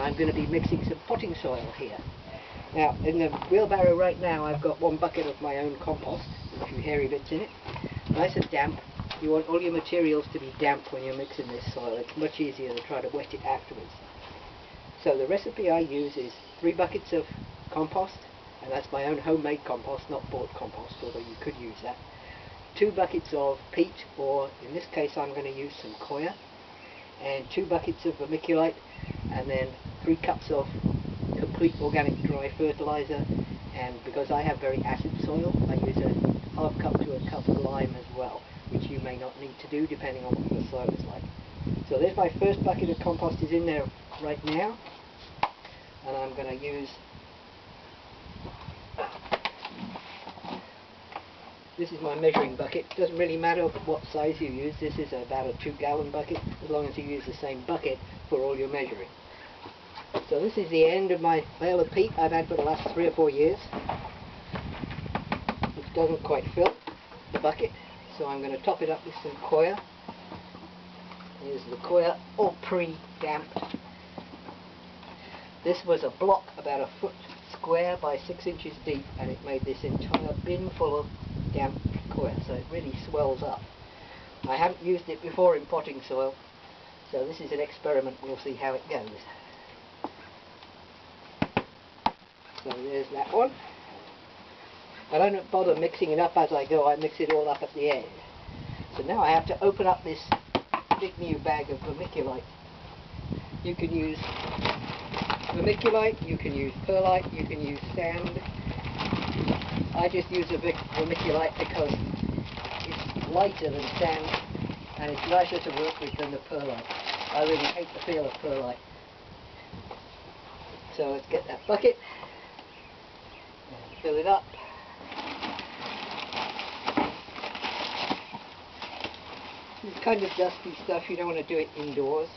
I'm going to be mixing some potting soil here. Now, in the wheelbarrow right now, I've got 1 bucket of my own compost with a few hairy bits in it. Nice and damp. You want all your materials to be damp when you're mixing this soil. It's much easier than trying to wet it afterwards. So the recipe I use is 3 buckets of compost, and that's my own homemade compost, not bought compost, although you could use that. 2 buckets of peat, or in this case I'm going to use some coir, and 2 buckets of vermiculite, and then 3 cups of complete organic dry fertilizer. And because I have very acid soil, I use a half cup to a cup of lime as well, which you may not need to do depending on what your soil is like. So there's my first bucket of compost is in there right now, and I'm going to use, this is my measuring bucket. It doesn't really matter what size you use. This is about a 2-gallon bucket, as long as you use the same bucket for all your measuring. So this is the end of my bale of peat I've had for the last 3 or 4 years. It doesn't quite fill the bucket, so I'm going to top it up with some coir. Here's the coir, all pre-damped. This was a block about 1 foot square by 6 inches deep, and it made this entire bin full of damp coir, so it really swells up. I haven't used it before in potting soil, so this is an experiment. We'll see how it goes. So there's that one. I don't bother mixing it up as I go, I mix it all up at the end. So now I have to open up this big new bag of vermiculite. You can use vermiculite, you can use perlite, you can use sand. I just use a vermiculite because it's lighter than sand and it's nicer to work with than the perlite. I really hate the feel of perlite. So let's get that bucket and fill it up. It's kind of dusty stuff, you don't want to do it indoors.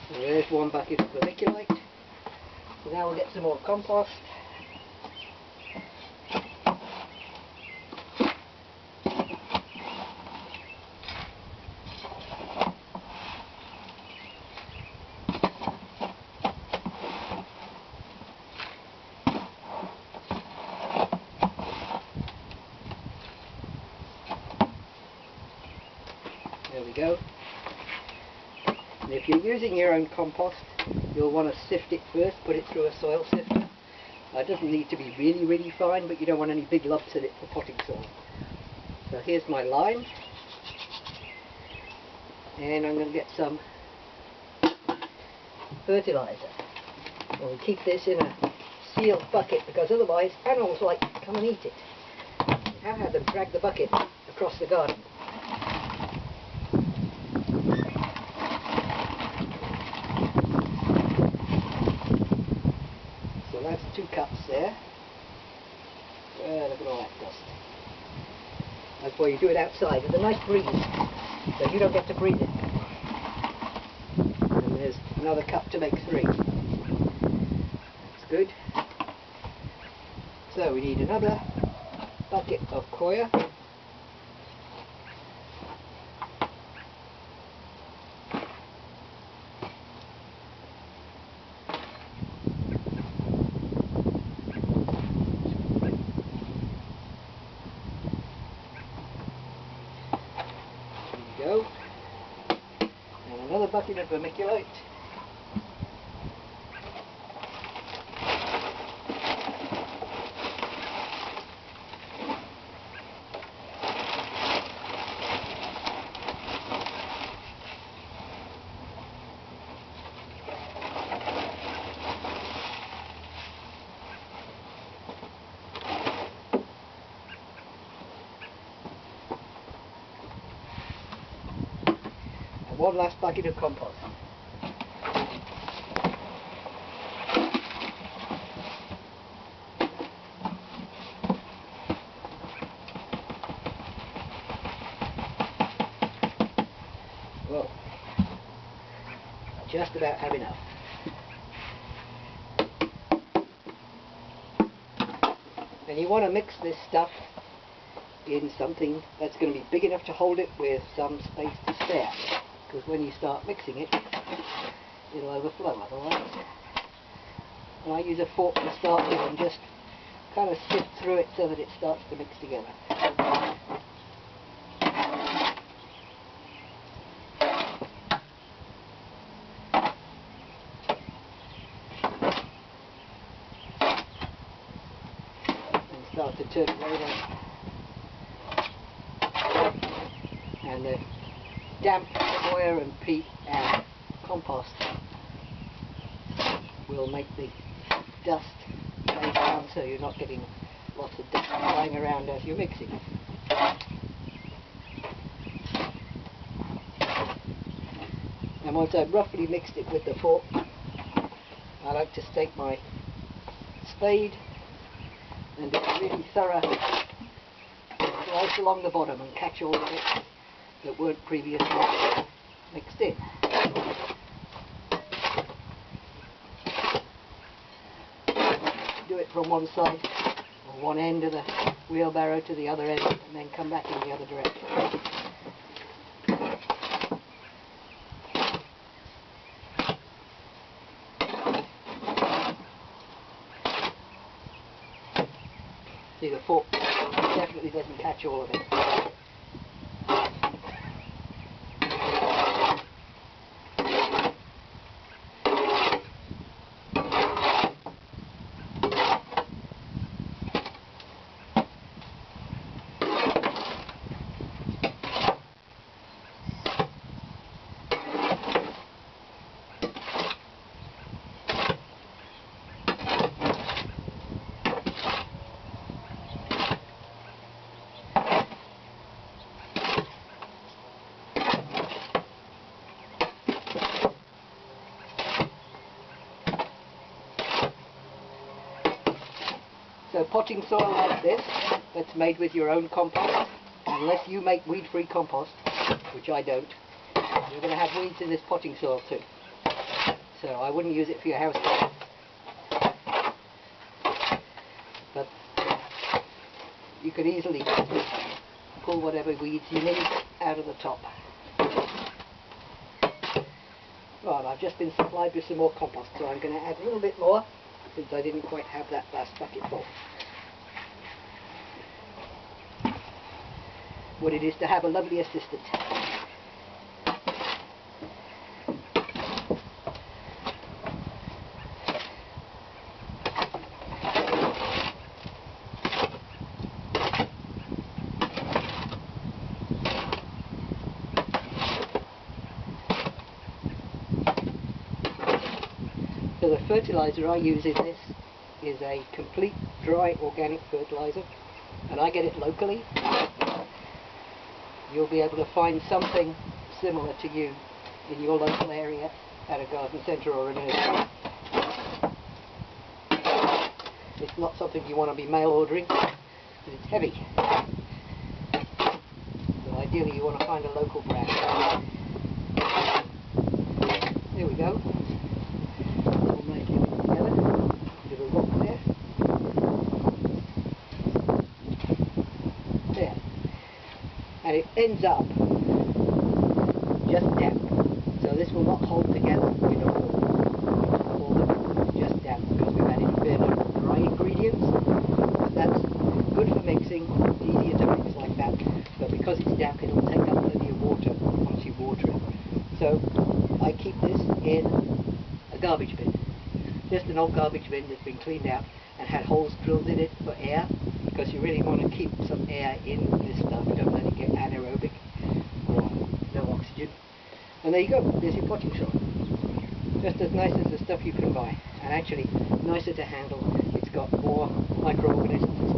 So there's 1 bucket of vermiculite. So now we'll get some more compost. There we go. And if you're using your own compost, you'll want to sift it first, put it through a soil sifter. It doesn't need to be really, really fine, but you don't want any big lumps in it for potting soil. So here's my lime. And I'm going to get some fertilizer. We'll keep this in a sealed bucket because otherwise animals like to come and eat it. You have had them drag the bucket across the garden. So that's 2 cups there. Look at all that dust. That's why you do it outside with a nice breeze, so you don't get to breathe it. And there's another cup to make 3. That's good. So we need another bucket of coir. Go. And another bucket of vermiculite. One last bucket of compost. Well, I just about have enough. And you want to mix this stuff in something that's going to be big enough to hold it with some space to spare, because when you start mixing it, it'll overflow otherwise. And I use a fork to start with and just kind of sift through it so that it starts to mix together. And start to turn it over. And the damp soil and peat and compost will make the dust lay down, so you're not getting lots of dust flying around as you're mixing. And once I've roughly mixed it with the fork, I like to take my spade and do a really thorough slice along the bottom and catch all of it that weren't previously mixed in. Do it from one side, or one end of the wheelbarrow to the other end, and then come back in the other direction. See, the fork definitely doesn't catch all of it. So potting soil like this, that's made with your own compost, unless you make weed-free compost, which I don't, you're going to have weeds in this potting soil too. So I wouldn't use it for your house plants. But you could easily pull whatever weeds you need out of the top. Right, I've just been supplied with some more compost, so I'm going to add a little bit more, since I didn't quite have that last bucket full. What it is to have a lovely assistant. So the fertilizer I use in this is a complete dry organic fertilizer, and I get it locally. You'll be able to find something similar to you in your local area at a garden centre or a nursery. It's not something you want to be mail ordering, because it's heavy. So ideally you want to find a local brand. There we go. All nicely mixed together. Bit of a rock there. There. And it ends up just damp. So this will not hold together in a ball. Just damp, because we've added a bit of dry ingredients. But that's good for mixing. It's easier to mix like that. But because it's damp, it'll take up plenty of water once you water it. So I keep this in a garbage bin. Just an old garbage bin that's been cleaned out and had holes drilled in it for air, because you really want to keep some air in this stuff. Don't let it get anaerobic or no oxygen. And there you go, there's your potting soil. Just as nice as the stuff you can buy, and actually nicer to handle. It's got more microorganisms